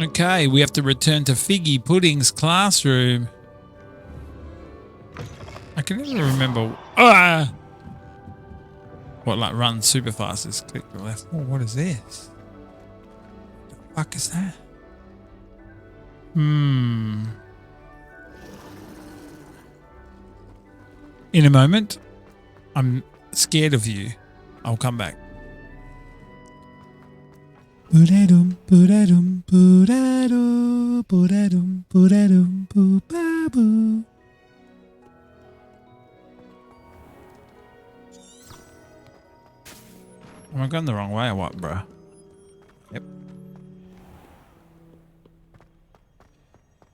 Okay, we have to return to Figgy Pudding's classroom. I can never remember. What, like run super fast? Just click the left. Oh, what is this? The fuck is that? In a moment. I'm scared of you. I'll come back. Am I going the wrong way or what, bro? Yep.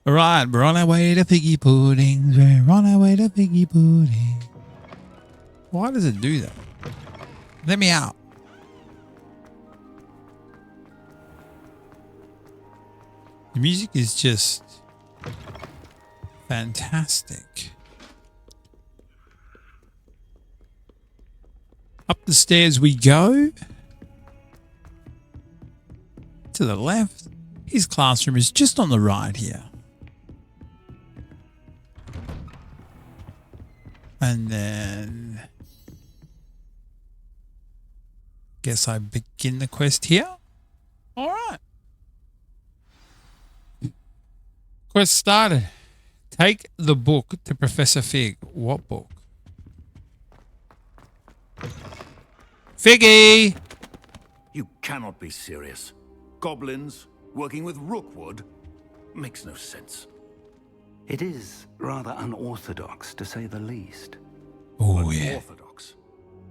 Alright, we're on our way to Figgy Puddings. We're on our way to Figgy Pudding. Why does it do that? Let me out. The music is just fantastic. Up the stairs we go. To the left. His classroom is just on the right here. And then guess I begin the quest here. All right. Quest started. Take the book to Professor Fig. What book? Figgy! You cannot be serious. Goblins working with Rookwood makes no sense. It is rather unorthodox, to say the least. Oh, yeah. Orthodox.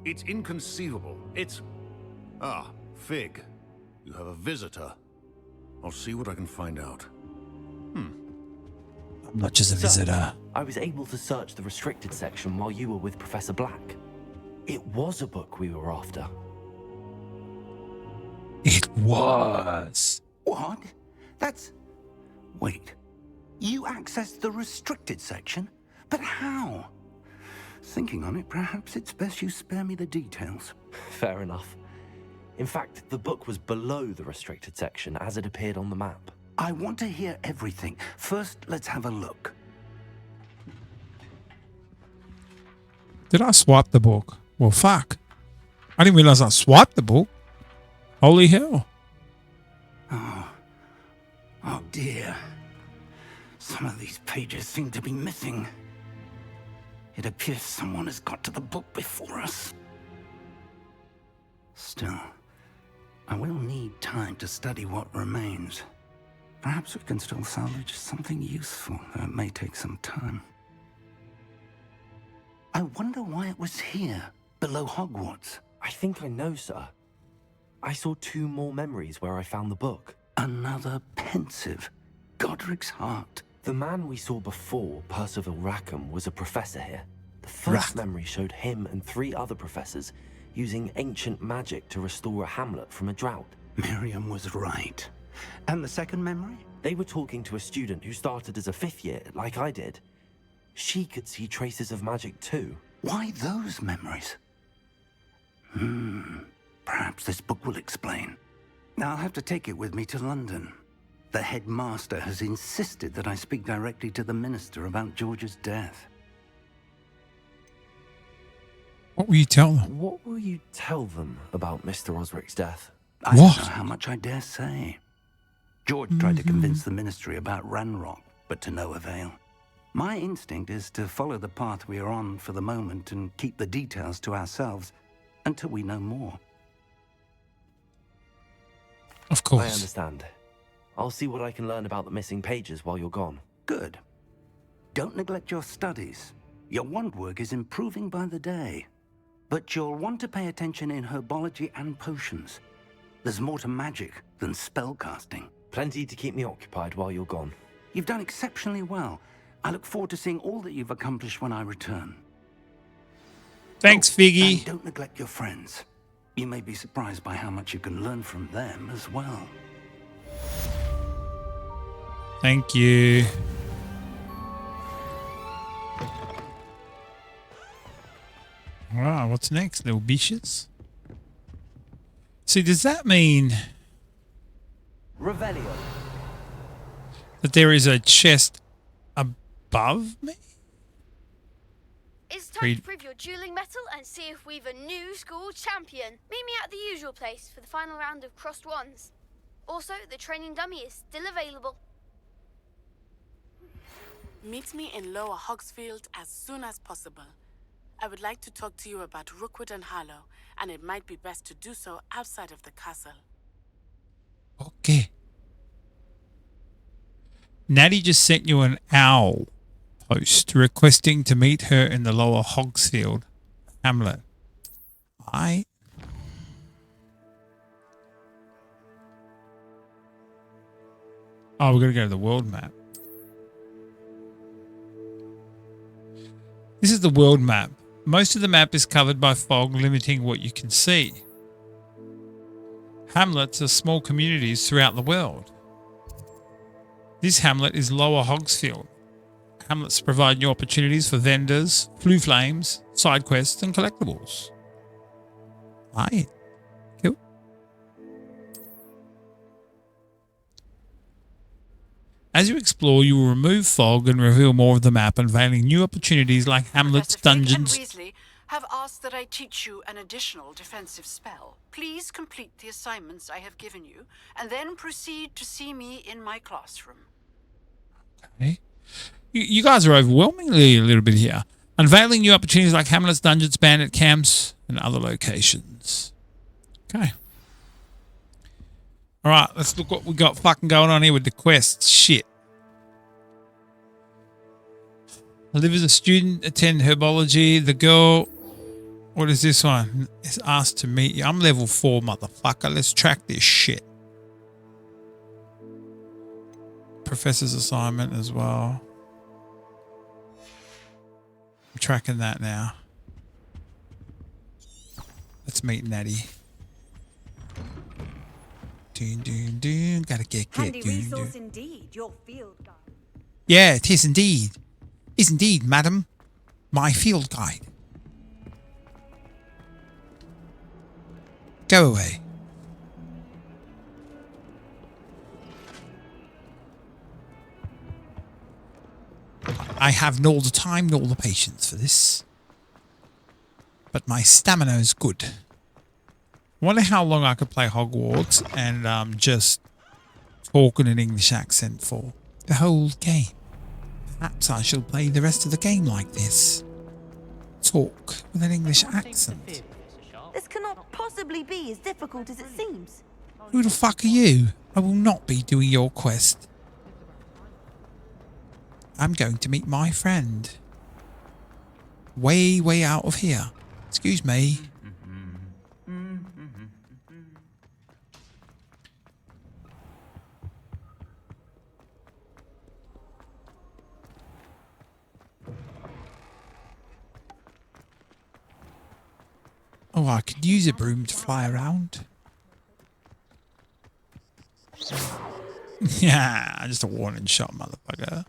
It's inconceivable. It's... Ah, Fig. You have a visitor. I'll see what I can find out. I'm not just a visitor. I was able to search the restricted section while you were with Professor Black. It was a book we were after. It was. What? That's... Wait. You accessed the restricted section? But how? Thinking on it, perhaps it's best you spare me the details. Fair enough. In fact, the book was below the restricted section as it appeared on the map. I want to hear everything. First, let's have a look. Did I swipe the book? Well, fuck. I didn't realize I swiped the book. Holy hell. Oh dear. Some of these pages seem to be missing. It appears someone has got to the book before us. Still, I will need time to study what remains. Perhaps we can still salvage something useful, though it may take some time. I wonder why it was here, below Hogwarts. I think I know, sir. I saw 2 more memories where I found the book. Another pensive. Godric's heart. The man we saw before, Percival Rackham, was a professor here. The first memory showed him and 3 other professors using ancient magic to restore a hamlet from a drought. Miriam was right. And the second memory? They were talking to a student who started as a 5th year, like I did. She could see traces of magic too. Why those memories? Perhaps this book will explain. I'll have to take it with me to London. The headmaster has insisted that I speak directly to the minister about George's death. What will you tell them? What will you tell them about Mr. Osric's death? I don't know how much I dare say. George tried to convince the ministry about Ranrock, but to no avail. My instinct is to follow the path we are on for the moment and keep the details to ourselves until we know more. Of course. I understand. I'll see what I can learn about the missing pages while you're gone. Good. Don't neglect your studies. Your wand work is improving by the day. But you'll want to pay attention in herbology and potions. There's more to magic than spellcasting. Plenty to keep me occupied while you're gone. You've done exceptionally well. I look forward to seeing all that you've accomplished when I return. Thanks, Figgy. And don't neglect your friends. You may be surprised by how much you can learn from them as well. Thank you. Wow, what's next, little bitches? See, does that mean... Revelio. But there is a chest above me? It's time to prove your dueling mettle and see if we've a new school champion. Meet me at the usual place for the final round of crossed wands. Also, the training dummy is still available. Meet me in Lower Hogsfield as soon as possible. I would like to talk to you about Rookwood and Harlow, and it might be best to do so outside of the castle. Okay. Natty just sent you an owl post requesting to meet her in the Lower Hogsfield hamlet. Oh, we're going to go to the world map. This is the world map. Most of the map is covered by fog, limiting what you can see. Hamlets are small communities throughout the world. This hamlet is Lower Hogsfield. Hamlets provide new opportunities for vendors, flue flames, side quests, and collectibles. Right. Cool. As you explore, you will remove fog and reveal more of the map, unveiling new opportunities like hamlets, dungeons. Professor Fig and Weasley have asked that I teach you an additional defensive spell. Please complete the assignments I have given you, and then proceed to see me in my classroom. Okay. You guys are overwhelmingly a little bit here. Unveiling new opportunities like hamlets, dungeons, bandit camps, and other locations. Okay. All right, let's look what we got fucking going on here with the quests. Shit. Live as a student, attend herbology. The girl, what is this one? Is asked to meet you. I'm level 4, motherfucker. Let's track this shit. Professor's assignment as well. I'm tracking that now. Let's meet Natty. Doon, doon, doon. Gotta get Handy doon, resource doon. indeed, your field guide. Yeah, it is indeed. Is indeed, madam. My field guide. Go away. I have nor the time nor the patience for this. But my stamina is good. I wonder how long I could play Hogwarts and just talk in an English accent for the whole game. Perhaps I shall play the rest of the game like this. Talk with an English accent. This cannot possibly be as difficult as it seems. Who the fuck are you? I will not be doing your quest. I'm going to meet my friend. Way, way out of here. Excuse me. Oh, I could use a broom to fly around. Yeah, just a warning shot, motherfucker.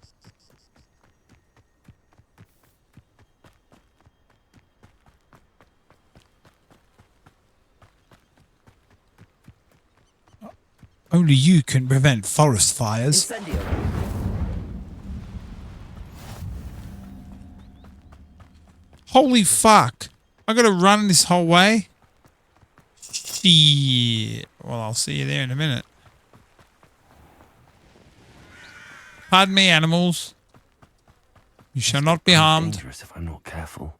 Only you can prevent forest fires. Incendio. Holy fuck. I gotta run this whole way? Shit. Well, I'll see you there in a minute. Pardon me, animals. You shall not be harmed. Dangerous if I'm not careful.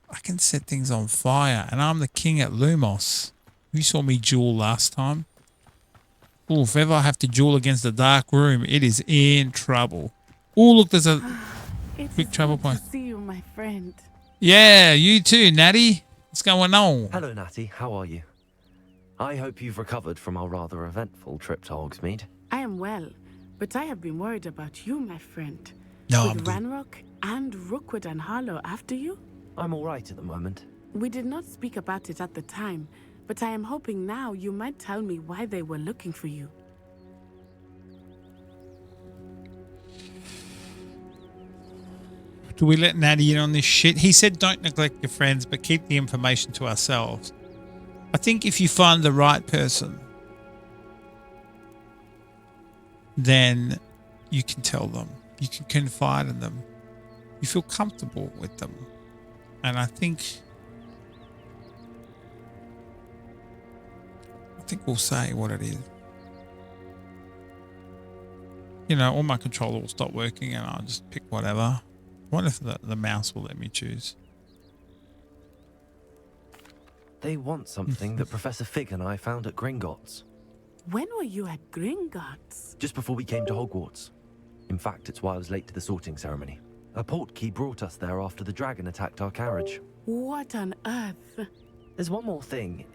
I can set things on fire, and I'm the king at Lumos. You saw me duel last time. Oh, if ever I have to duel against the dark room, it is in trouble. Oh, look, there's a big trouble point. To see you, my friend. Yeah, you too, Natty. What's going on? Hello, Natty. How are you? I hope you've recovered from our rather eventful trip to Hogsmeade. I am well, but I have been worried about you, my friend. No, I'm With good. Ranrock and Rookwood and Harlow after you? I'm all right at the moment. We did not speak about it at the time, but I am hoping now you might tell me why they were looking for you. Do we let Natty in on this shit? He said don't neglect your friends, but keep the information to ourselves. I think if you find the right person, then you can tell them. You can confide in them. You feel comfortable with them. And I think we'll say what it is. You know, all my controller will stop working and I'll just pick whatever. I wonder if the mouse will let me choose. They want something that Professor Fig and I found at Gringotts. When were you at Gringotts? Just before we came to Hogwarts. In fact, it's why I was late to the sorting ceremony. A portkey brought us there after the dragon attacked our carriage. What on earth? There's one more thing.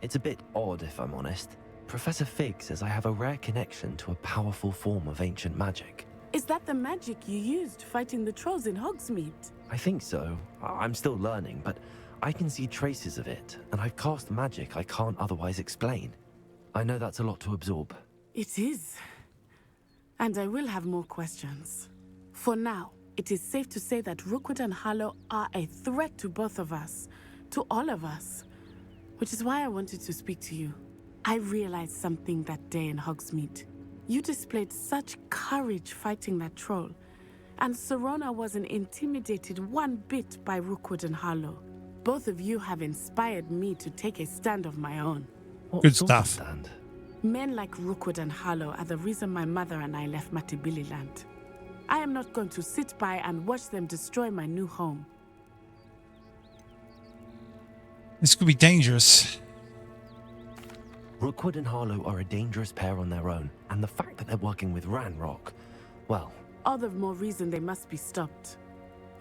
It's a bit odd, if I'm honest. Professor Fig says I have a rare connection to a powerful form of ancient magic. Is that the magic you used fighting the trolls in Hogsmeade? I think so. I'm still learning, but I can see traces of it, and I've cast magic I can't otherwise explain. I know that's a lot to absorb. It is. And I will have more questions. For now, it is safe to say that Rookwood and Harlow are a threat to both of us, to all of us. Which is why I wanted to speak to you. I realized something that day in Hogsmeade. You displayed such courage fighting that troll, and Serona wasn't intimidated one bit by Rookwood and Harlow. Both of you have inspired me to take a stand of my own. What Good sort of stuff. stand? Men like Rookwood and Harlow are the reason my mother and I left Matibili land. I am not going to sit by and watch them destroy my new home. This could be dangerous. Rookwood and Harlow are a dangerous pair on their own, and the fact that they're working with Ranrock, well... All the more reason they must be stopped.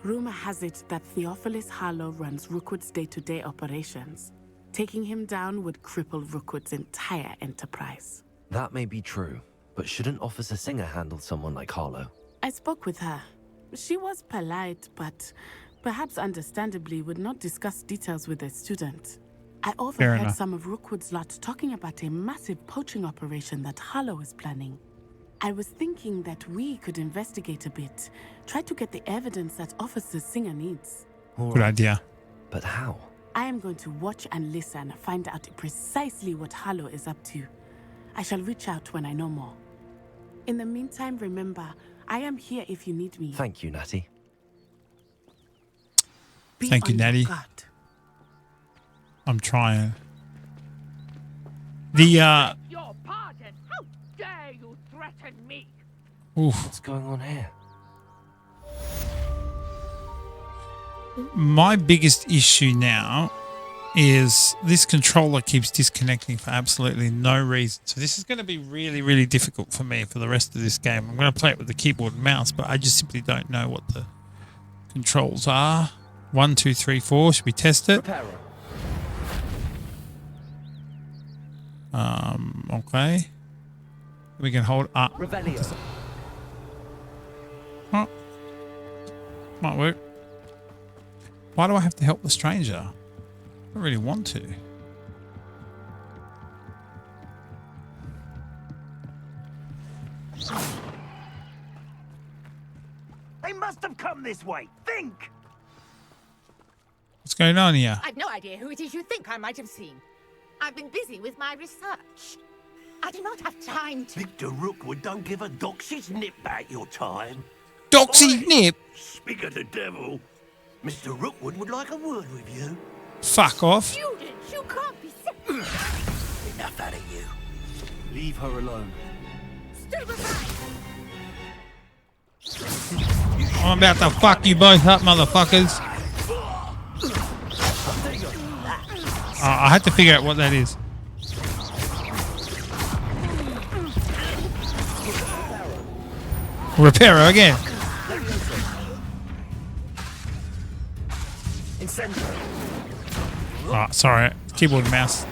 Rumor has it that Theophilus Harlow runs Rookwood's day-to-day operations. Taking him down would cripple Rookwood's entire enterprise. That may be true, but shouldn't Officer Singer handle someone like Harlow? I spoke with her. She was polite, but perhaps understandably would not discuss details with a student. I overheard enough. some of Rookwood's lot talking about a massive poaching operation that Harlow is planning. I was thinking that we could investigate a bit, try to get the evidence that Officer Singer needs. Good idea. But how? I am going to watch and listen, find out precisely what Harlow is up to. I shall reach out when I know more. In the meantime, remember, I am here if you need me. Thank you, Natty. Be Thank you, on your Natty. guard. I'm trying. The Your pardon. How dare you threaten me? oof. What's going on here? My biggest issue now is this controller keeps disconnecting for absolutely no reason. So this is going to be really, really difficult for me for the rest of this game. I'm going to play it with the keyboard and mouse, but I just simply don't know what the controls are. 1, 2, 3, 4. Should we test it? Okay. We can hold up. Oh. Might work. Why do I have to help the stranger? I don't really want to. They must have come this way. Think! What's going on here? I've no idea who it is you think I might have seen. I've been busy with my research. I do not have time to... Victor Rookwood don't give a doxy's nip back your time. Doxy Nip! Speak of the devil. Mr. Rookwood would like a word with you. Fuck off. Students, you can't be sick. Enough out of you. Leave her alone. Stay behind. I'm about to fuck you both up, motherfuckers. I had to figure out what that is. Reparo again. Oh, sorry. Keyboard and mouse.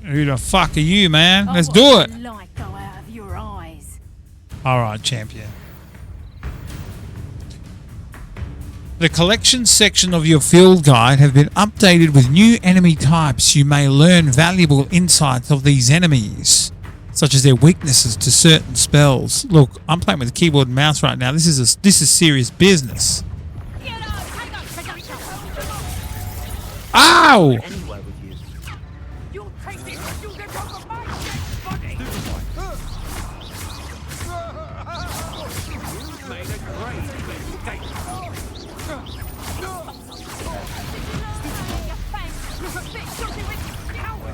Who the fuck are you, man? Let's do it. Light go out of your eyes. All right, champion. The collection section of your field guide have been updated with new enemy types. You may learn valuable insights of these enemies, such as their weaknesses to certain spells. Look, I'm playing with the keyboard and mouse right now. This is serious business. Ow! Anywhere with you. You'll take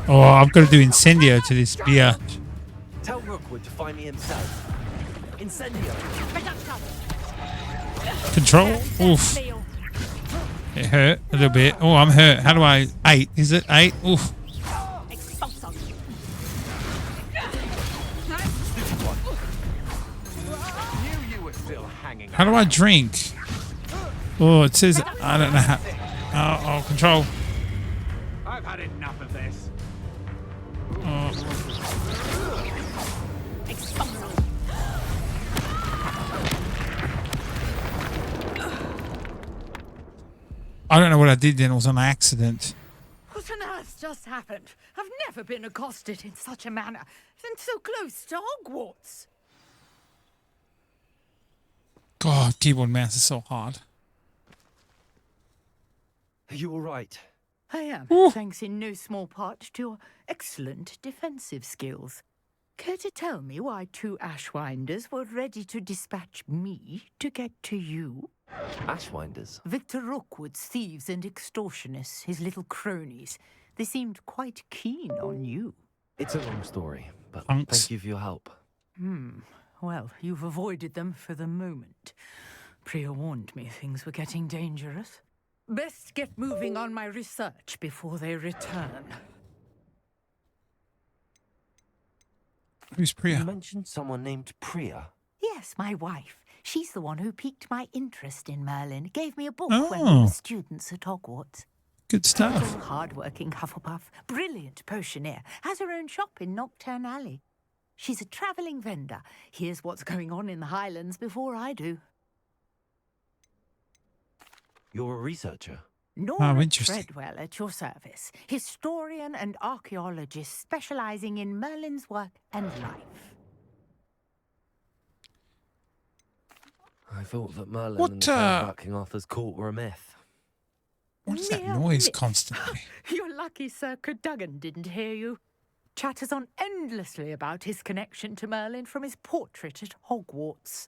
Oh, I've got to do incendio to this beer. Tell Rookwood to find me himself. Incendio. Control. Oof. It hurt a little bit. Oh, I'm hurt. How do I... 8. Is it 8? Oof. How do I drink? Oh, it says... I don't know how... Oh, control. I've had enough of this. I don't know what I did then. It was an accident. What on earth just happened? I've never been accosted in such a manner, and so close to Hogwarts. God, keyboard and mouse is so hard. Are you all right? I am, thanks in no small part to your excellent defensive skills. Care to tell me why 2 Ashwinders were ready to dispatch me to get to you? Ashwinders? Victor Rookwood's thieves and extortionists, his little cronies. They seemed quite keen on you. It's a long story, but Thanks. thank you for your help. Well, you've avoided them for the moment. Priya warned me things were getting dangerous. Best get moving on my research before they return. Who's Priya? You mentioned someone named Priya. Yes, my wife. She's the one who piqued my interest in Merlin. Gave me a book when we were students at Hogwarts. Good stuff. Hard-working Hufflepuff, brilliant potioneer, has her own shop in Nocturne Alley. She's a travelling vendor. Hears what's going on in the Highlands before I do. You're a researcher? Nora interesting. Treadwell at your service. Historian and archaeologist specialising in Merlin's work and life. I thought that Merlin What, and the Count of King Arthur's court were a myth. What is that Mere noise myth. constantly? You're lucky Sir Cadogan didn't hear you. Chatters on endlessly about his connection to Merlin from his portrait at Hogwarts.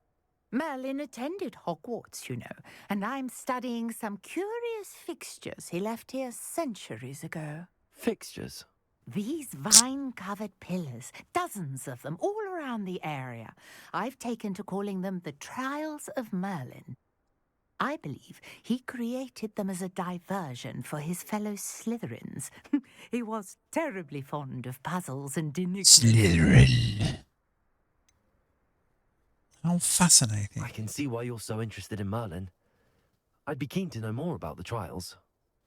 Merlin attended Hogwarts, you know, and I'm studying some curious fixtures he left here centuries ago. Fixtures? These vine-covered pillars, dozens of them all around the area. I've taken to calling them the Trials of Merlin. I believe he created them as a diversion for his fellow Slytherins. He was terribly fond of puzzles and enigmas. Slytherin. How fascinating. I can see why you're so interested in Merlin. I'd be keen to know more about the trials.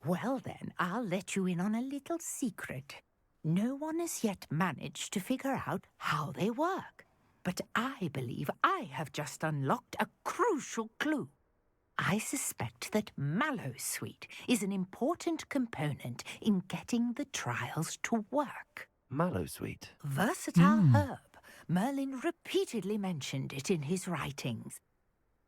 Well then, I'll let you in on a little secret. No one has yet managed to figure out how they work. But I believe I have just unlocked a crucial clue. I suspect that Mallowsweet is an important component in getting the trials to work. Mallowsweet? Versatile herb. Merlin repeatedly mentioned it in his writings.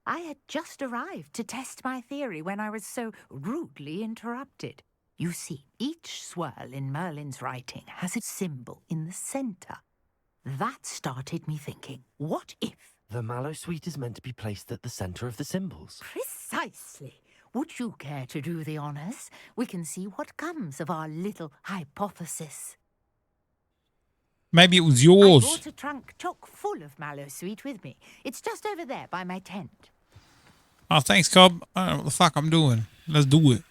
I had just arrived to test my theory when I was so rudely interrupted. You see, each swirl in Merlin's writing has a symbol in the centre. That started me thinking, what if? The Mallowsweet is meant to be placed at the centre of the symbols. Precisely. Would you care to do the honours? We can see what comes of our little hypothesis. Maybe it was I yours. brought a trunk chock full of Mallowsweet with me. It's just over there by my tent. Oh, thanks, Cobb. I don't know what the fuck I'm doing. Let's do it.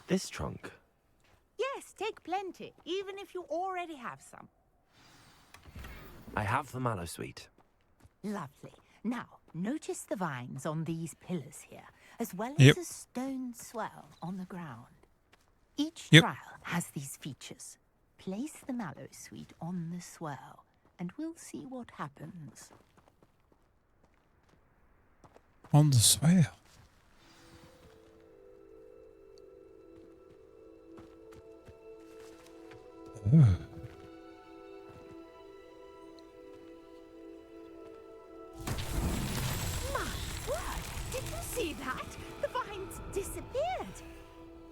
This trunk? Yes, take plenty, even if you already have some. I have the Mallowsweet. Lovely. Now, notice the vines on these pillars here, as well Yep. as a stone swell on the ground. Each Yep. trial has these features. Place the Mallowsweet on the swell, and we'll see what happens. On the swell. Oh. My word! Did you see that? The vines disappeared.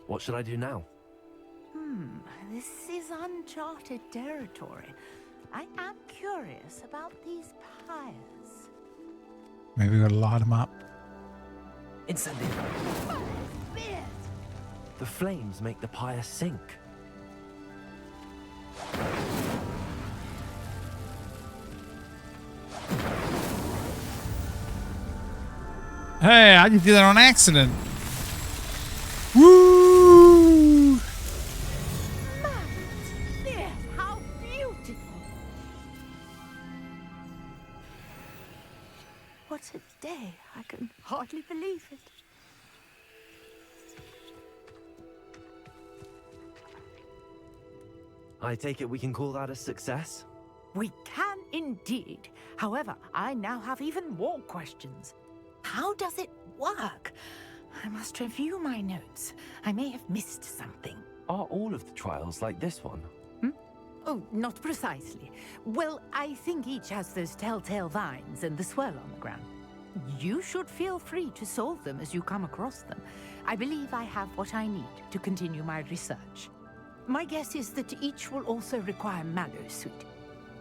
What should I do now? This is uncharted territory. I am curious about these pyres. Maybe we gotta light them up. incendiary. The flames make the pyre sink. Hey, I just did that on accident. Woo! Yes, how beautiful! What a day! I can hardly believe it. I take it we can call that a success? We can indeed. However, I now have even more questions. How does it work? I must review my notes. I may have missed something. Are all of the trials like this one? Oh, not precisely. Well, I think each has those telltale vines and the swirl on the ground. You should feel free to solve them as you come across them. I believe I have what I need to continue my research. My guess is that each will also require Mallow Suite,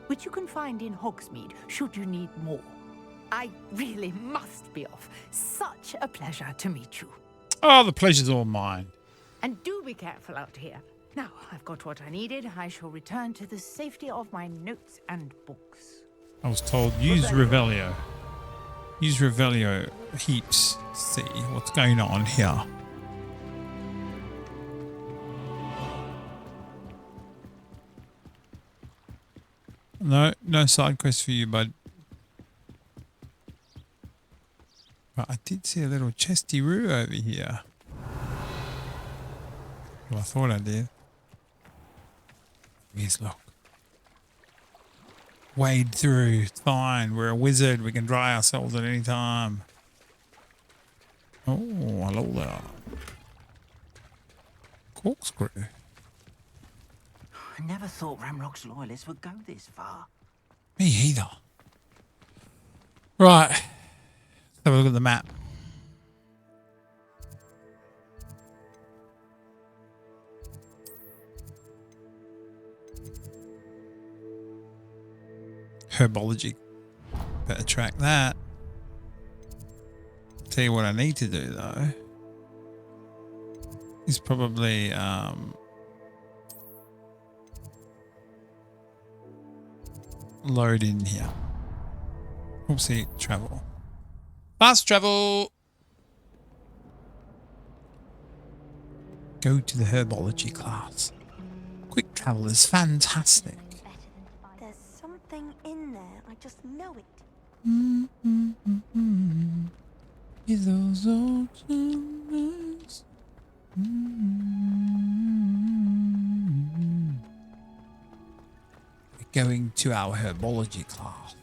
which you can find in Hogsmeade should you need more. I really must be off. Such a pleasure to meet you. Oh, the pleasure's all mine. And do be careful out here. Now, I've got what I needed. I shall return to the safety of my notes and books. I was told use Revelio. Use Revelio heaps. See what's going on here. No side quest for you, bud. But I did see a little chesty roo over here. Well, I thought I did. Yes, look. Wade through. It's fine. We're a wizard. We can dry ourselves at any time. Oh, hello there. Corkscrew. I never thought Ramrock's loyalists would go this far. Me either. Right. Let's have a look at the map. Herbology. Better track that. Tell you what I need to do though. Is probably load in here. Oopsie, travel. Fast travel. Go to the herbology class. Quick travel is fantastic. There's something in there. I just know it. Is those old times? We're going to our herbology class.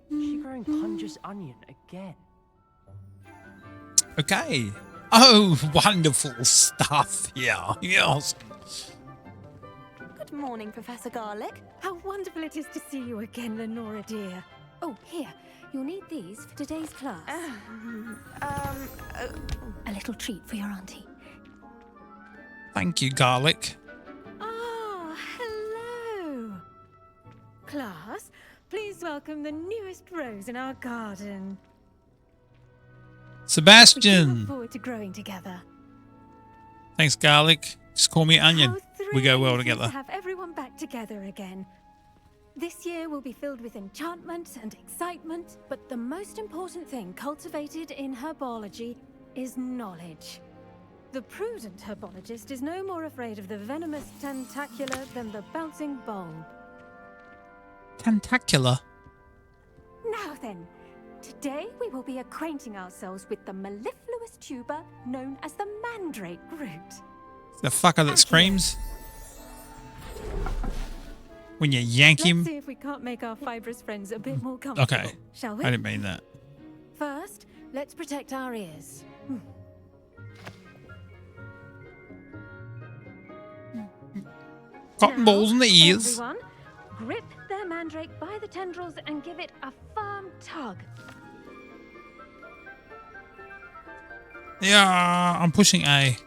She's growing Punger's onion again. Okay. Oh, wonderful stuff here. Yes. Good morning, Professor Garlic. How wonderful it is to see you again, Lenora dear. Oh, here. You'll need these for today's class. A little treat for your auntie. Thank you, Garlic. Oh, hello. Class, please welcome the newest rose in our garden. We look Sebastian. forward to growing together. Thanks, Garlic. Just call me Onion. How We go well thrilling it is together. to have everyone back together again. This year will be filled with enchantment and excitement, but the most important thing cultivated in herbology is knowledge. The prudent herbologist is no more afraid of the venomous tentacular than the bouncing bulb. Tentacular. Now then, today we will be acquainting ourselves with the mellifluous tuber known as the mandrake root. The fucker that screams when you yank Let's him. see if we can't make our fibrous friends a bit more comfortable. Okay. Shall we? I didn't mean that. First, let's protect our ears. Cotton Now, balls in the ears. Everyone, grip their mandrake by the tendrils and give it a firm tug. Yeah, I'm pushing A.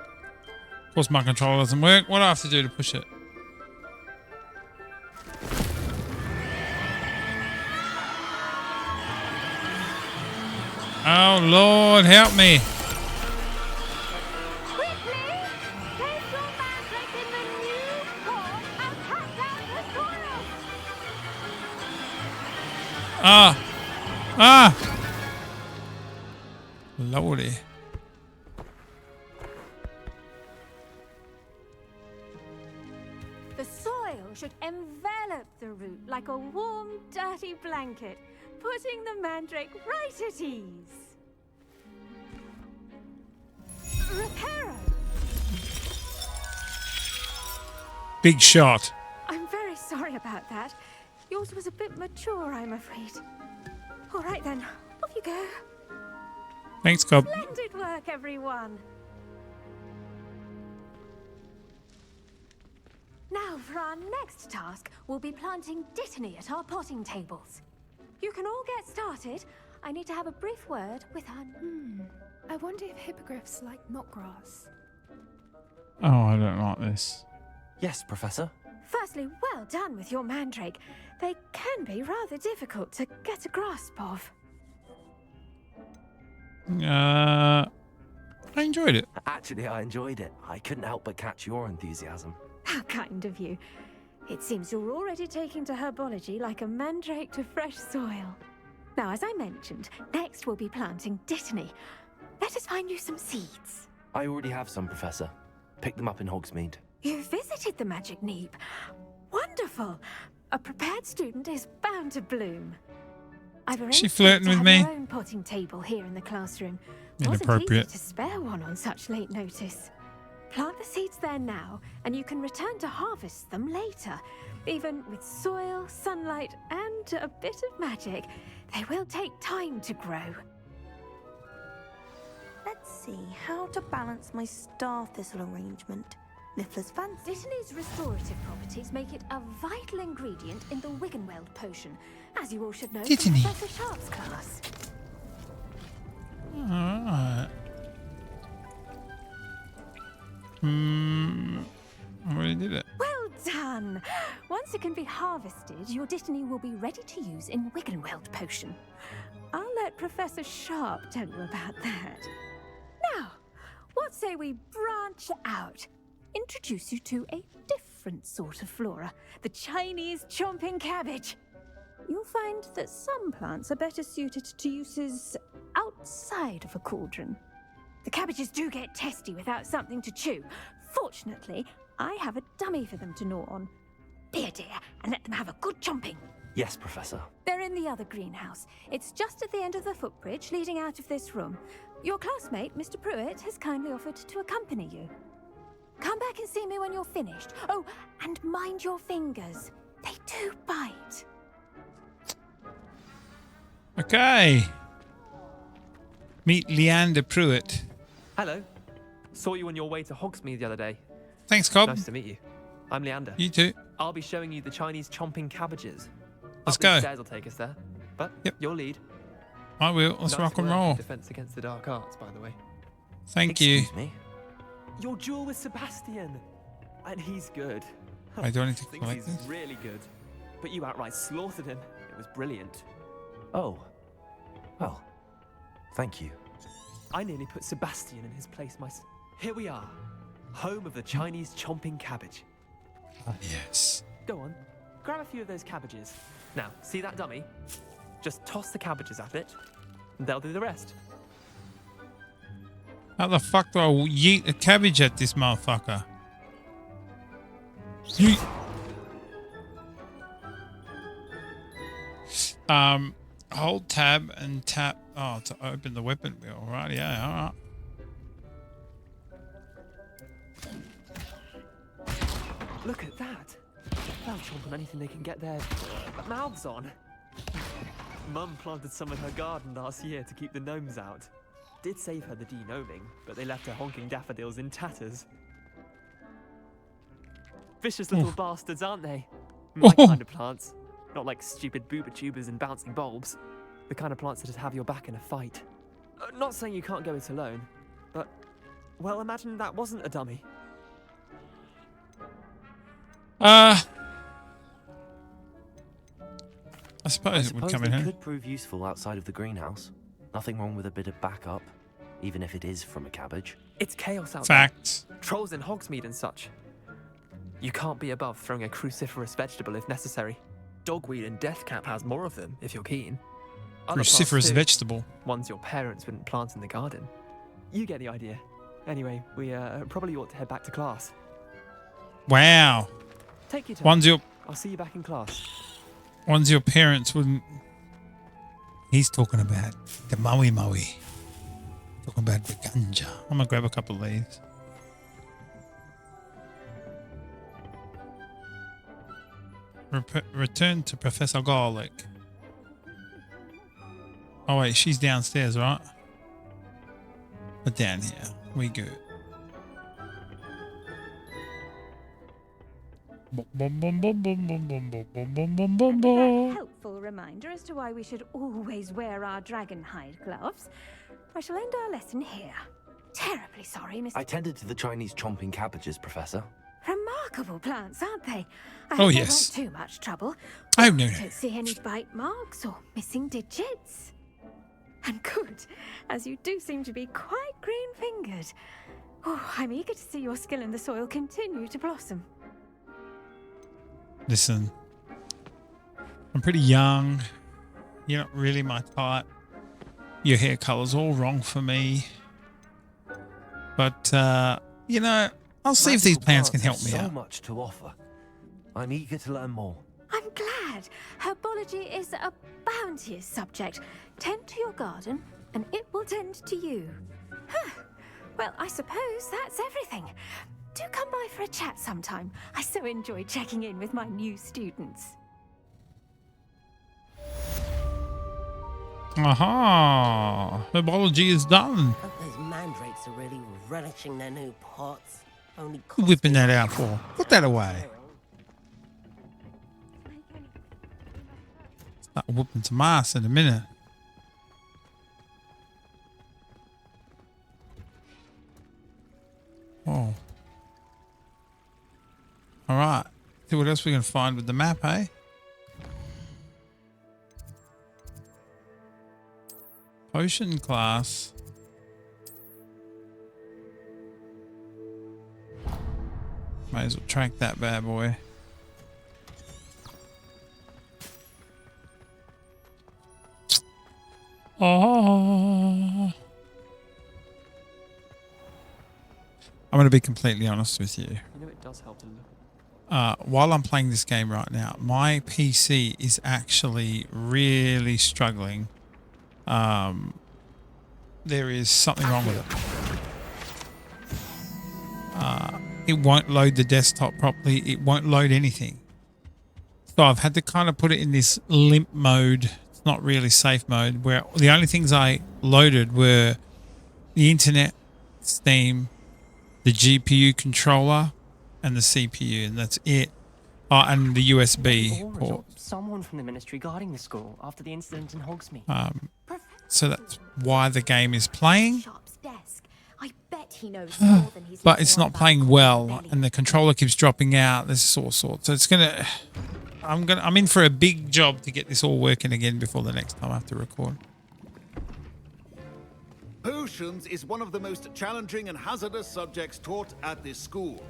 Of course, my controller doesn't work. What do I have to do to push it? Oh, Lord, help me. Quickly! Place your mandrake in the new pot and cut down the soil! Ah. Ah. Lordy. The soil should envelop the root like a warm, dirty blanket, putting the mandrake right at ease. Reparo! Big shot. I'm very sorry about that. Yours was a bit mature, I'm afraid. All right then, off you go. Thanks, Cobb. Splendid work, everyone. Now, for our next task, we'll be planting dittany at our potting tables. You can all get started. I need to have a brief word with our... I wonder if hippogriffs like knotgrass. Oh, I don't like this. Yes, Professor. Firstly, well done with your mandrake. They can be rather difficult to get a grasp of. I enjoyed it. Actually, I enjoyed it. I couldn't help but catch your enthusiasm. How kind of you. It seems you're already taking to herbology like a mandrake to fresh soil. Now, as I mentioned, next we'll be planting dittany. Let us find you some seeds. I already have some, Professor. Picked them up in Hogsmeade. You visited the Magic Neep. Wonderful. A prepared student is bound to bloom. I've arranged She flirting to with have me? your own potting table here in the classroom. Inappropriate. Wasn't easy to spare one on such late notice. Plant the seeds there now, and you can return to harvest them later. Even with soil, sunlight, and a bit of magic, they will take time to grow. Let's see how to balance my star thistle arrangement. Niffler's fancy. Dittany's restorative properties make it a vital ingredient in the Wiggenweld potion, as you all should know from Dittany. Professor Sharp's class. Alright. I already did it. Well done! Once it can be harvested, your dittany will be ready to use in Wiggenweld potion. I'll let Professor Sharp tell you about that. Now, what say we branch out? Introduce you to a different sort of flora, the Chinese chomping cabbage. You'll find that some plants are better suited to uses outside of a cauldron. The cabbages do get testy without something to chew. Fortunately, I have a dummy for them to gnaw on. Be a dear and let them have a good chomping. Yes, Professor. They're in the other greenhouse. It's just at the end of the footbridge leading out of this room. Your classmate, Mr. Pruitt, has kindly offered to accompany you. Come back and see me when you're finished. Oh, and mind your fingers. They do bite. Okay. Meet Leander Pruitt. Hello. Saw you on your way to Hogsmeade the other day. Thanks, Cobb. Nice to meet you. I'm Leander. You too. I'll be showing you the Chinese chomping cabbages. Let's Up these go. stairs will take us there. But Yep. your lead. I will. Let's Nice rock and work in roll. Defense against the dark arts, by the way. Thank you. Excuse me. Your duel with Sebastian. And he's good. I do I need to Thinks collect he's this? really good. But you outright slaughtered him. It was brilliant. Oh. Well, thank you. I nearly put Sebastian in his place myself. Here we are. Home of the Chinese chomping cabbage. Yes. Go on. Grab a few of those cabbages. Now, see that dummy? Just toss the cabbages at it, and they'll do the rest. How the fuck do I yeet a cabbage at this motherfucker? Yeet. Hold tab and tap. Oh, to open the weapon wheel. Right, yeah, all right. Look at that. They'll chomp on anything they can get their mouths on. Mum planted some in her garden last year to keep the gnomes out. Did save her the de-gnoming, but they left her honking daffodils in tatters. Vicious little bastards, aren't they? My kind of plants. Not like stupid booba tubers and bouncing bulbs. The kind of plants that just have your back in a fight. Not saying you can't go it alone, but, well, imagine that wasn't a dummy. I suppose it would come in they handy. could prove useful outside of the greenhouse. Nothing wrong with a bit of backup, even if it is from a cabbage. It's chaos out Facts. there. Trolls in Hogsmeade and such. You can't be above throwing a cruciferous vegetable if necessary. Dogweed and deathcap has more of them, if you're keen. Other plants Cruciferous too. vegetable. Ones your parents wouldn't plant in the garden. You get the idea. Anyway, we probably ought to head back to class. Wow. Take your time. I'll see you back in class. One's your parents wouldn't. He's talking about the Maui. Talking about the ganja. I'm gonna grab a couple of these. Return to Professor Garlic. Oh wait, she's downstairs, right? But down here, we go. That helpful reminder as to why we should always wear our dragon hide gloves. I shall end our lesson here. Terribly sorry, Mr. I tended to the Chinese chomping cabbages, Professor. Remarkable plants, aren't they? I Oh, hope they yes. weren't too much trouble. Oh, no. Don't see any bite marks or missing digits. And good, as you do seem to be quite green-fingered. Oh, I'm eager to see your skill in the soil continue to blossom. Listen, I'm pretty young. You're not really my type. Your hair color's all wrong for me. But, you know, I'll see if these plants can help me so out. much to offer. I'm eager to learn more. I'm glad. Herbology is a bounteous subject. Tend to your garden, and it will tend to you. Huh. Well, I suppose that's everything. Do come by for a chat sometime. I so enjoy checking in with my new students. Aha! Herbology is done. Hope those mandrakes are really relishing their new pots. Only Who whipping that out for? Put that away. Start whooping some ass in a minute. Oh. Alright. See what else we can find with the map, eh? Potion class. Might as well track that bad boy. Oh. I'm going to be completely honest with you. You know it does help to look. While I'm playing this game right now, my PC is actually really struggling. There is something wrong with it. It won't load the desktop properly. It won't load anything. So I've had to kind of put it in this limp mode. It's not really safe mode, where the only things I loaded were the internet, Steam, the GPU controller, and the CPU, and that's it. Oh, and the USB port. Someone from the ministry guarding the school after the incident in Hogsmeade. So that's why the game is playing. I bet he knows more than he's But it's not playing well, and the controller keeps dropping out. There's all sorts. So it's I'm in for a big job to get this all working again before the next time I have to record. Potions is one of the most challenging and hazardous subjects taught at this school.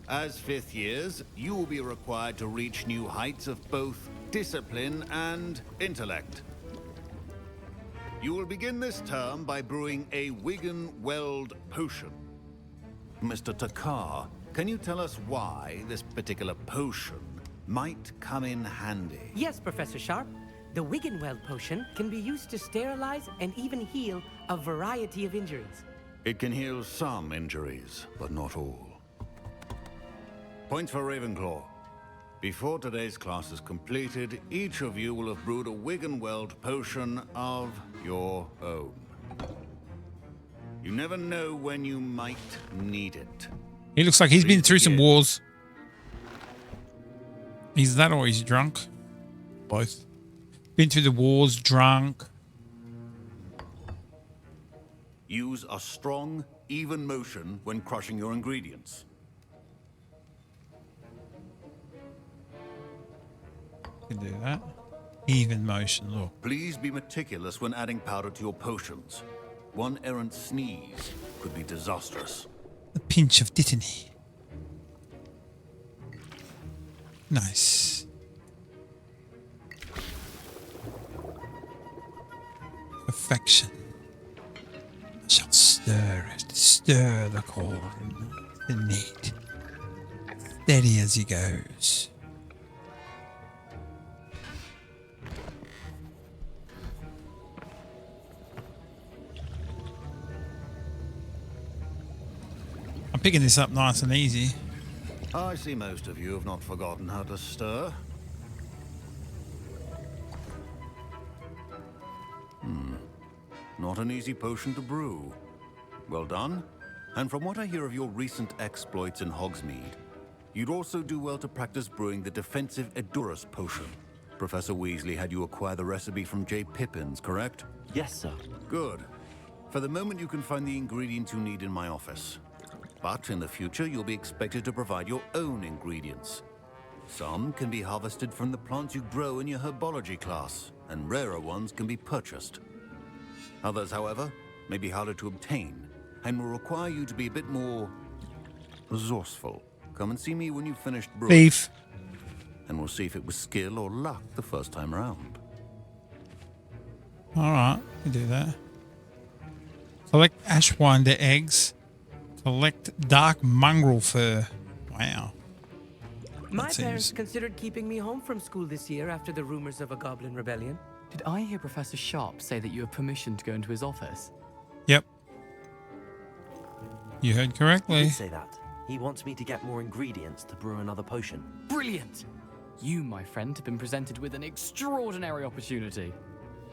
As fifth years, you will be required to reach new heights of both discipline and intellect. You will begin this term by brewing a Wigan-Weld potion. Mr. Takar, can you tell us why this particular potion might come in handy? Yes, Professor Sharp. The Wiggenweld potion can be used to sterilize and even heal a variety of injuries. It can heal some injuries, but not all. Point for Ravenclaw. Before today's class is completed, each of you will have brewed a Wiggenweld potion of your own. You never know when you might need it. He looks like he's been through some wars. He's that or he's drunk. Both. Been through the wars, drunk. Use a strong, even motion when crushing your ingredients. Can do that. Even motion, look. Please be meticulous when adding powder to your potions. One errant sneeze could be disastrous. A pinch of dittany. Nice. Perfection. I shall stir it. Stir the corn. The meat. Steady as he goes. I'm picking this up nice and easy. I see most of you have not forgotten how to stir. Not an easy potion to brew. Well done. And from what I hear of your recent exploits in Hogsmeade, you'd also do well to practice brewing the defensive Edurus potion. Professor Weasley had you acquire the recipe from J. Pippin's, correct? Yes, sir. Good. For the moment, you can find the ingredients you need in my office. But in the future, you'll be expected to provide your own ingredients. Some can be harvested from the plants you grow in your herbology class, and rarer ones can be purchased. Others, however, may be harder to obtain, and will require you to be a bit more resourceful. Come and see me when you've finished brewing. Beef. And we'll see if it was skill or luck the first time around. Alright, we do that. Collect ashwinder eggs. Collect dark mongrel fur. Wow. My parents considered keeping me home from school this year after the rumors of a goblin rebellion. Did I hear Professor Sharp say that you have permission to go into his office? Yep. You heard He correctly. did say that. He wants me to get more ingredients to brew another potion. Brilliant! You, my friend, have been presented with an extraordinary opportunity.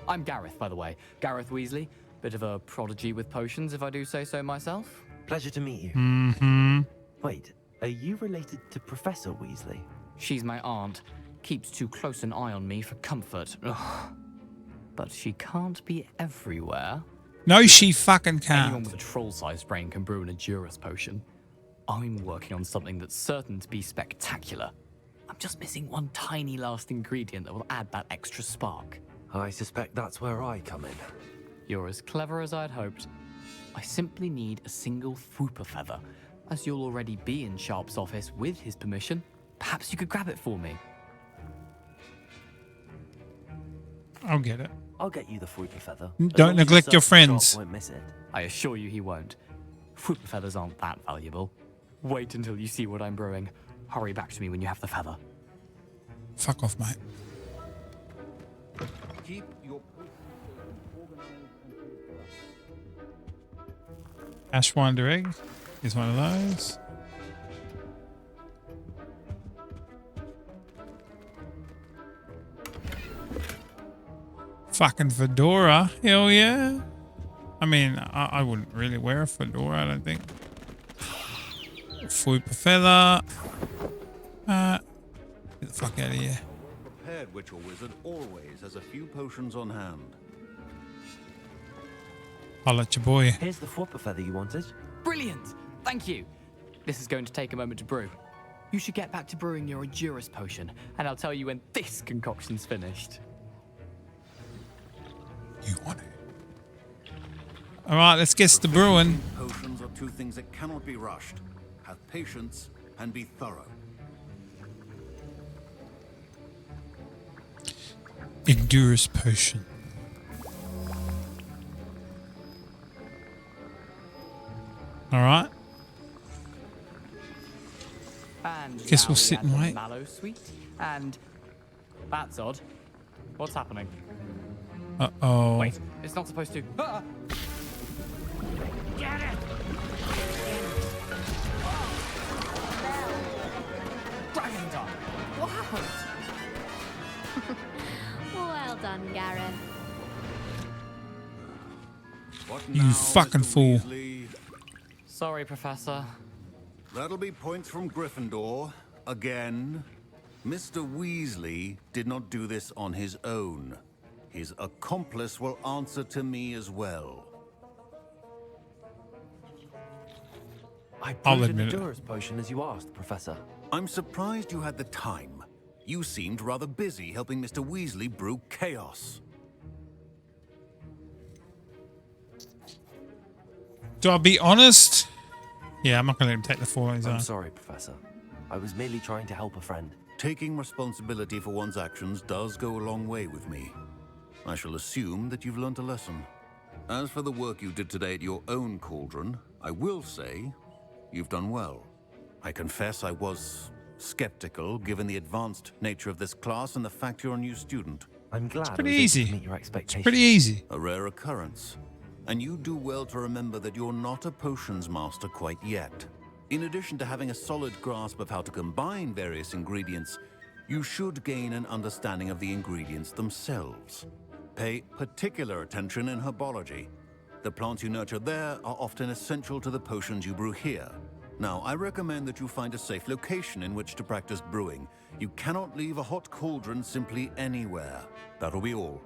I'm Gareth, by the way. Gareth Weasley. Bit of a prodigy with potions, if I do say so myself. Pleasure to meet you. Mm-hmm. Wait, are you related to Professor Weasley? She's my aunt. Keeps too close an eye on me for comfort. Ugh. But she can't be everywhere. No, she fucking Anyone can't. with a troll-sized brain can brew an Edurus potion. I'm working on something that's certain to be spectacular. I'm just missing one tiny last ingredient that will add that extra spark. I suspect that's where I come in. You're as clever as I'd hoped. I simply need a single Fwooper feather. As you'll already be in Sharp's office with his permission, perhaps you could grab it for me. I'll get it. I'll get you the Fwooper feather. Don't neglect your friends. Won't miss it. I assure you he won't. Fwooper feathers aren't that valuable. Wait until you see what I'm brewing. Hurry back to me when you have the feather. Fuck off, mate. Keep your Ashwinder egg is one of those. Fucking fedora. Hell yeah. I mean, I wouldn't really wear a fedora, I don't think. Fwooper feather. Get the fuck out of here. prepared witch or wizard always has a few potions on hand. I'll let your boy. Here's the Fwooper feather you wanted. Brilliant! Thank you. This is going to take a moment to brew. You should get back to brewing your Edurus potion, and I'll tell you when this concoction's finished. You want it? All right, let's get to brewing. Potions are two things that cannot be rushed. Have patience and be thorough. Edurus potion. All right. And Guess now we'll we sit add and the wait. Mallow sweet, and that's odd. What's happening? Uh-oh. Wait, it's not supposed to. Ah! Get it! Dragon Dog! What happened? Well done, Gareth. What You now, fucking Mr. fool. Weasley? Sorry, Professor. That'll be points from Gryffindor. Again. Mr. Weasley did not do this on his own. His accomplice will answer to me as well. I I'll brewed an admit it. Edurus potion as you asked, Professor. I'm surprised you had the time. You seemed rather busy helping Mr. Weasley brew chaos. Do I be honest? Yeah, I'm not going to let him take the fall on his own. I'm sorry, Professor. I was merely trying to help a friend. Taking responsibility for one's actions does go a long way with me. I shall assume that you've learnt a lesson. As for the work you did today at your own cauldron, I will say you've done well. I confess I was skeptical given the advanced nature of this class and the fact you're a new student. I'm glad pretty I was able easy. to meet your expectations. Pretty easy. A rare occurrence. And you do well to remember that you're not a potions master quite yet. In addition to having a solid grasp of how to combine various ingredients, you should gain an understanding of the ingredients themselves. Pay particular attention in herbology. The plants you nurture there are often essential to the potions you brew here. Now, I recommend that you find a safe location in which to practice brewing. You cannot leave a hot cauldron simply anywhere. That'll be all.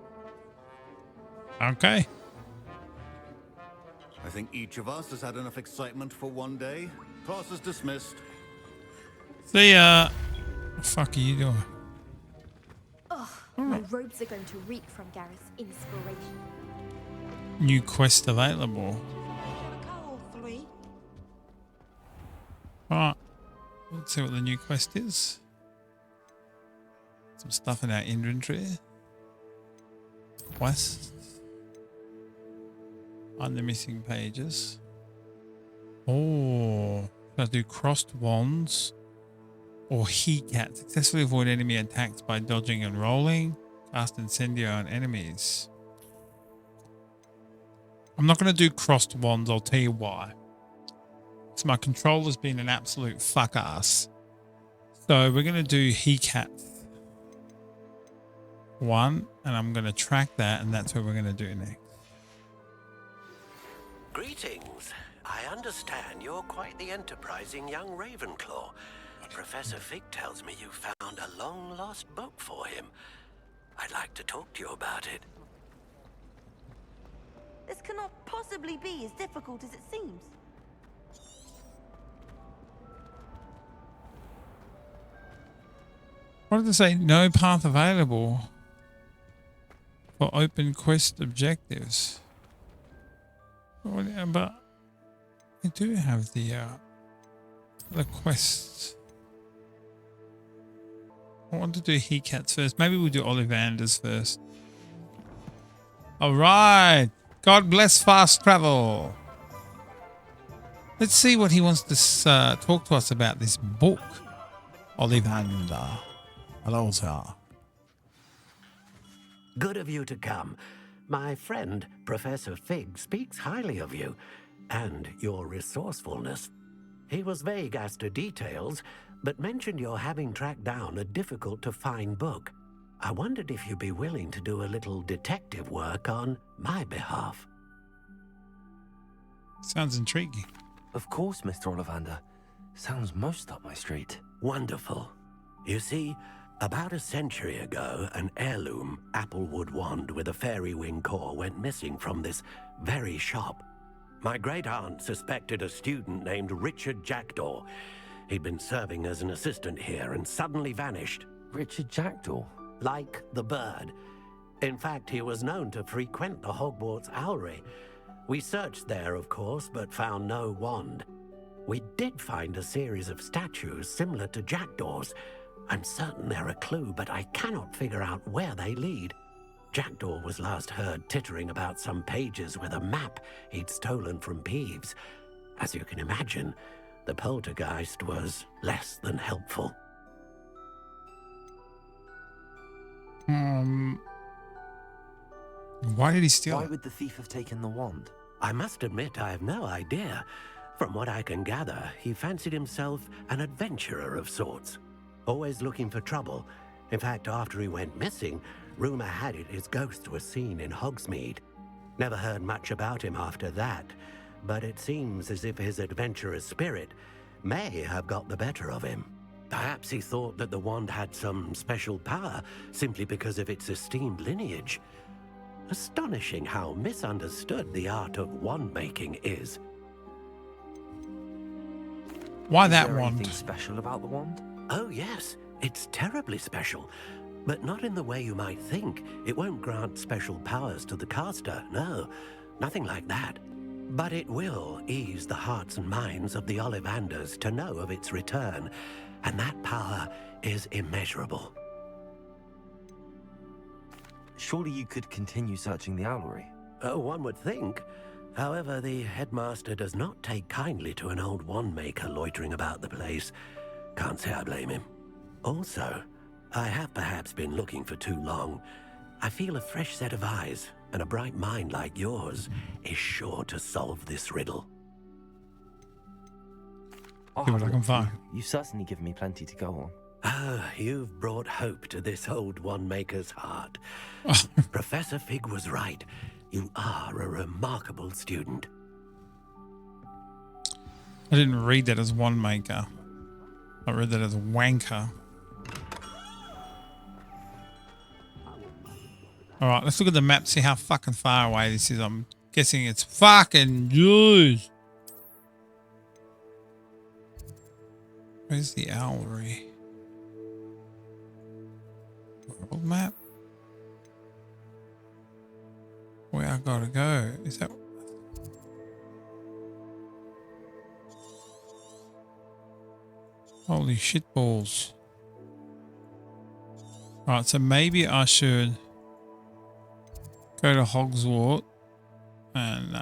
Okay. I think each of us has had enough excitement for one day. Class is dismissed. See ya. What the fuck are you doing? Ugh, my robes are going to reek from Gareth's inspiration. New quest available. Alright. Let's see what the new quest is. Some stuff in our inventory. Quests. On the missing pages. Oh, I do crossed wands or he-cat. Successfully avoid enemy attacks by dodging and rolling. Cast incendio on enemies. I'm not going to do crossed wands. I'll tell you why. So my controller's been an absolute fuck ass. So we're going to do he-cat 1, and I'm going to track that, and that's what we're going to do next. Greetings. I understand you're quite the enterprising young Ravenclaw. Professor Fig tells me you found a long-lost book for him. I'd like to talk to you about it. This cannot possibly be as difficult as it seems. What did they say? No path available for open quest objectives. Well, yeah, but I do have the quests. I want to do he-cats first. Maybe we'll do Ollivander's first. All right. God bless fast travel. Let's see what he wants to talk to us about this book. Ollivander. Hello, sir. Good of you to come. My friend, Professor Fig, speaks highly of you and your resourcefulness. He was vague as to details, but mentioned your having tracked down a difficult-to-find book. I wondered if you'd be willing to do a little detective work on my behalf. Sounds intriguing. Of course, Mr. Ollivander. Sounds most up my street. Wonderful. You see, about a century ago, an heirloom applewood wand with a fairy wing core went missing from this very shop. My great-aunt suspected a student named Richard Jackdaw. He'd been serving as an assistant here and suddenly vanished. Richard Jackdaw? Like the bird. In fact, he was known to frequent the Hogwarts Owlery. We searched there, of course, but found no wand. We did find a series of statues similar to Jackdaw's. I'm certain they're a clue, but I cannot figure out where they lead. Jackdaw was last heard tittering about some pages with a map he'd stolen from Peeves. As you can imagine, the poltergeist was less than helpful. Why did he steal Why it? would the thief have taken the wand? I must admit I have no idea. From what I can gather, he fancied himself an adventurer of sorts. Always looking for trouble. In fact, after he went missing, rumor had it his ghost was seen in Hogsmeade. Never heard much about him after that, but it seems as if his adventurous spirit may have got the better of him. Perhaps he thought that the wand had some special power simply because of its esteemed lineage. Astonishing how misunderstood the art of wand-making is. Why that Is there wand? anything special about the wand? Oh yes, It's terribly special, but not in the way you might think. It won't grant special powers to the caster, no, nothing like that. But it will ease the hearts and minds of the Ollivanders to know of its return, and that power is immeasurable. Surely you could continue searching the owlery. Oh, one would think. However, the headmaster does not take kindly to an old wand-maker loitering about the place. Can't say I blame him. Also, I have perhaps been looking for too long. I feel a fresh set of eyes, and a bright mind like yours is sure to solve this riddle. See what I can find. You've certainly given me plenty to go on. Ah, you've brought hope to this old wand-maker's heart. Professor Fig was right. You are a remarkable student. I didn't read that as one maker. I read that as wanker. Alright, let's look at the map, see how fucking far away this is. I'm guessing it's fucking jeez. Where's the owlery? World map? Where I gotta go? Is that... Holy shit balls. Alright, so maybe I should go to Hogwarts and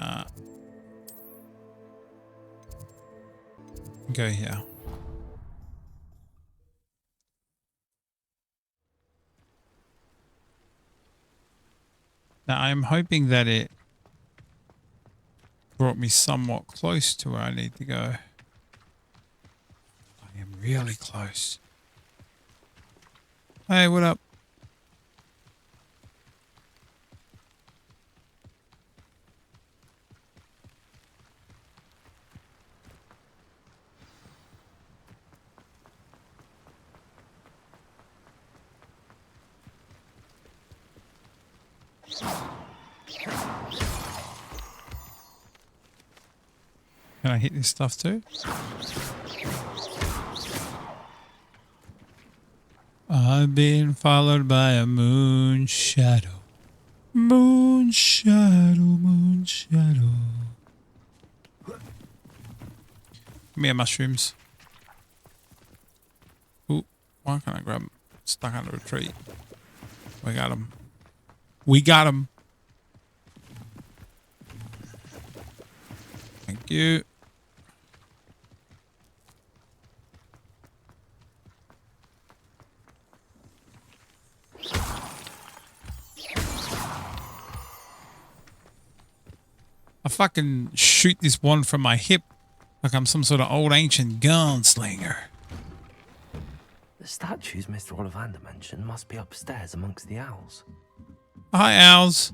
go here. Now I'm hoping that it brought me somewhat close to where I need to go. I am really close. Hey, what up? Can I hit this stuff too? I've been followed by a moon shadow. Moon shadow, moon shadow. Give me mushrooms. Ooh, why can't I grab them? Stuck under a tree. We got him. We got him. Thank you. I fucking shoot this wand from my hip like I'm some sort of old ancient gunslinger. The statues Mr. Ollivander mentioned must be upstairs amongst the owls. Hi, owls.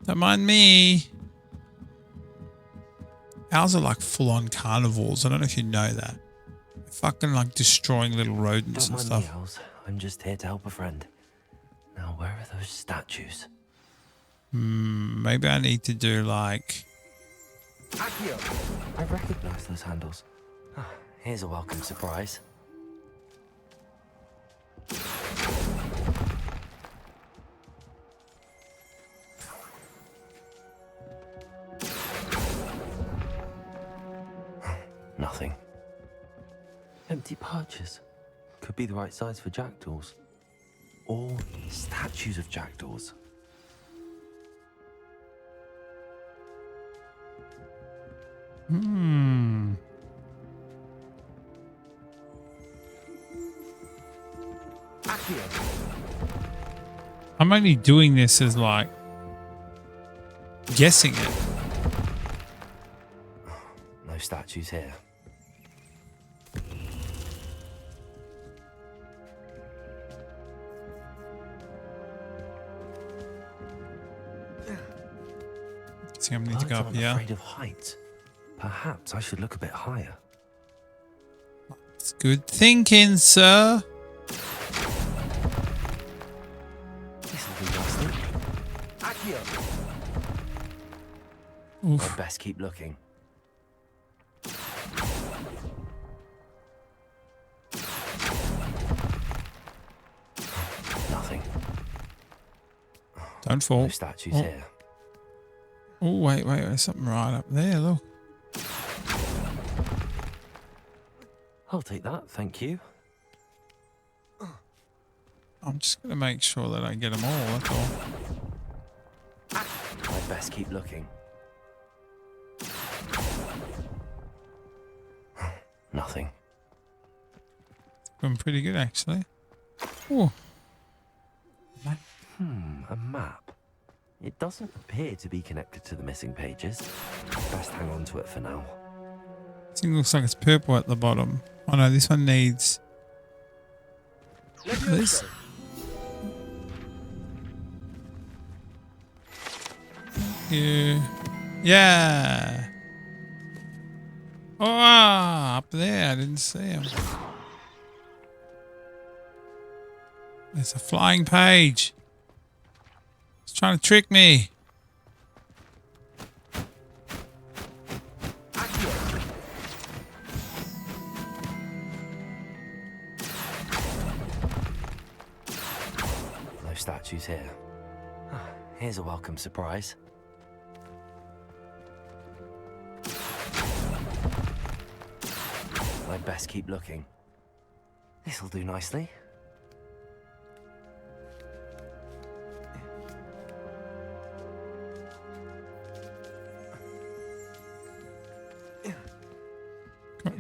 Don't mind me. Owls are like full-on carnivores. I don't know if you know that. They're fucking like destroying little rodents Don't and mind stuff. me, owls. I'm just here to help a friend. Now, where are those statues? Maybe I need to do like... I recognize those handles. Ah, here's a welcome surprise. Nothing. Empty perches. Could be the right size for jackdaws. Or statues of jackdaws. I'm only doing this as like guessing it. No statues here. See, I need to go up I'm here. afraid of heights. Perhaps I should look a bit higher. It's good thinking, sir. I'd best keep looking. Don't fall. No statues Oh. here. Oh, wait. There's something right up there, look. I'll take that, thank you. I'm just going to make sure that I get them all, that's all. I'd best keep looking. Nothing. Been pretty good, actually. Oh. A map. It doesn't appear to be connected to the missing pages. Best hang on to it for now. This thing looks like it's purple at the bottom. Oh no, this one needs this. Yeah. Oh, up there. I didn't see him. It's a flying page. It's trying to trick me. No statues here. Here's a welcome surprise. I'd best keep looking. This'll do nicely.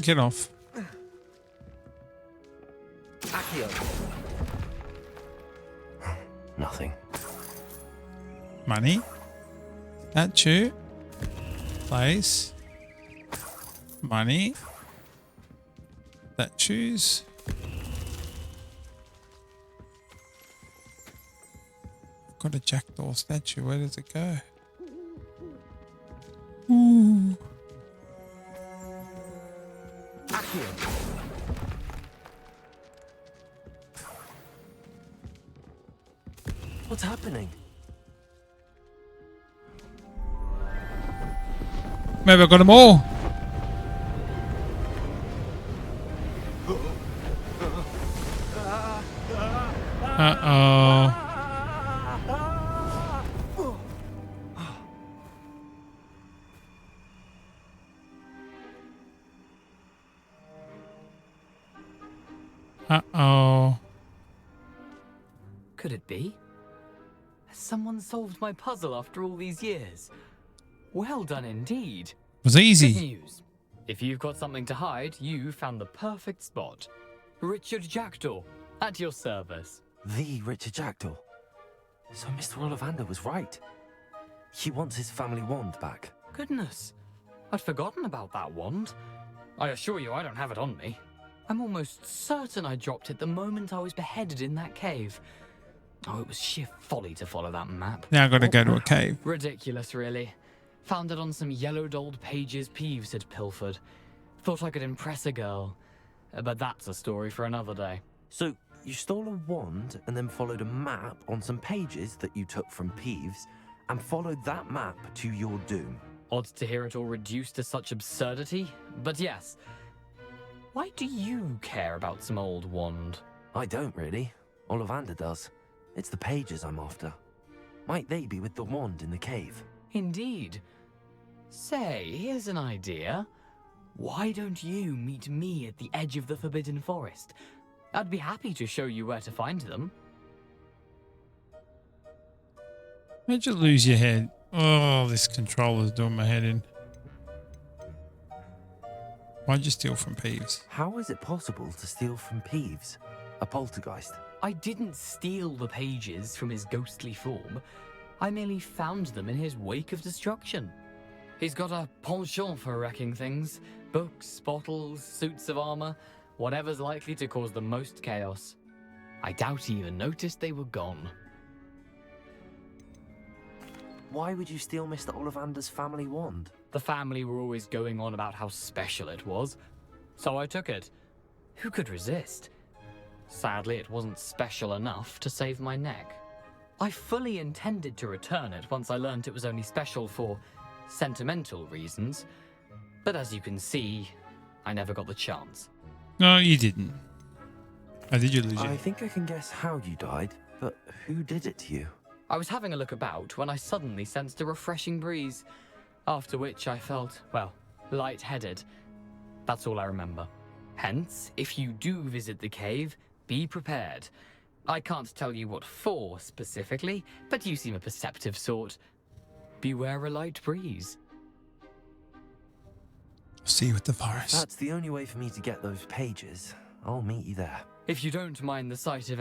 Get off. Nothing. Money. Statue. Place. Money. Statues. Got a jackdaw statue. Where does it go? Ooh. What's happening? Maybe I got them all. Uh-oh. Uh-oh. Could it be? Has someone solved my puzzle after all these years? Well done indeed. Was easy. Good news. If you've got something to hide, you found the perfect spot. Richard Jackdaw, at your service. The Richard Jackdaw. So Mr. Ollivander was right. He wants his family wand back. Goodness, I'd forgotten about that wand. I assure you I don't have it on me. I'm almost certain I dropped it the moment I was beheaded in that cave. Oh, it was sheer folly to follow that map. Now I've got to go to a cave. Ridiculous, really. Found it on some yellowed old pages Peeves had pilfered. Thought I could impress a girl. But that's a story for another day. So you stole a wand and then followed a map on some pages that you took from Peeves and followed that map to your doom. Odd to hear it all reduced to such absurdity, but yes. Why do you care about some old wand? I don't really. Ollivander does. It's the pages I'm after. Might they be with the wand in the cave? Indeed. Say, here's an idea. Why don't you meet me at the edge of the Forbidden Forest? I'd be happy to show you where to find them. Where'd you lose your head? Oh, this controller's doing my head in. Why'd you steal from Peeves? How is it possible to steal from Peeves? A poltergeist? I didn't steal the pages from his ghostly form. I merely found them in his wake of destruction. He's got a penchant for wrecking things. Books, bottles, suits of armor, whatever's likely to cause the most chaos. I doubt he even noticed they were gone. Why would you steal Mr. Ollivander's family wand? The family were always going on about how special it was, so I took it. Who could resist? Sadly, it wasn't special enough to save my neck. I fully intended to return it once I learned it was only special for sentimental reasons, but as you can see, I never got the chance. No, you didn't. How did you lose it? I think I can guess how you died, but who did it to you? I was having a look about when I suddenly sensed a refreshing breeze, after which I felt, well, lightheaded. That's all I remember. Hence, if you do visit the cave, be prepared. I can't tell you what for specifically, but you seem a perceptive sort. Beware a light breeze. See you at the forest. If that's the only way for me to get those pages, I'll meet you there. If you don't mind the sight of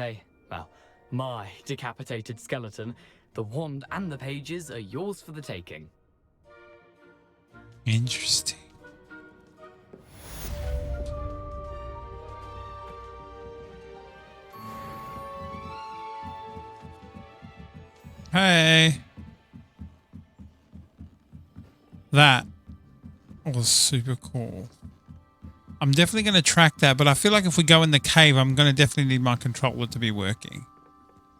my decapitated skeleton, the wand and the pages are yours for the taking. Interesting. Hey. That was super cool. I'm definitely going to track that, but I feel like if we go in the cave, I'm going to definitely need my controller to be working.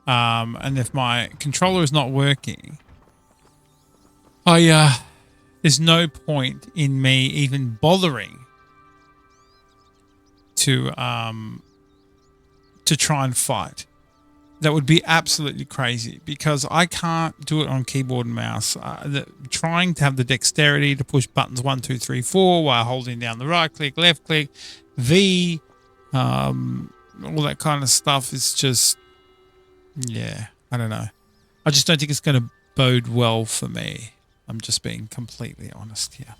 And if my controller is not working, there's no point in me even bothering to try and fight. That would be absolutely crazy because I can't do it on keyboard and mouse. Trying to have the dexterity to push buttons 1, 2, 3, 4 while holding down the right click, left click, V, all that kind of stuff is just, yeah, I don't know. I just don't think it's going to bode well for me. I'm just being completely honest here.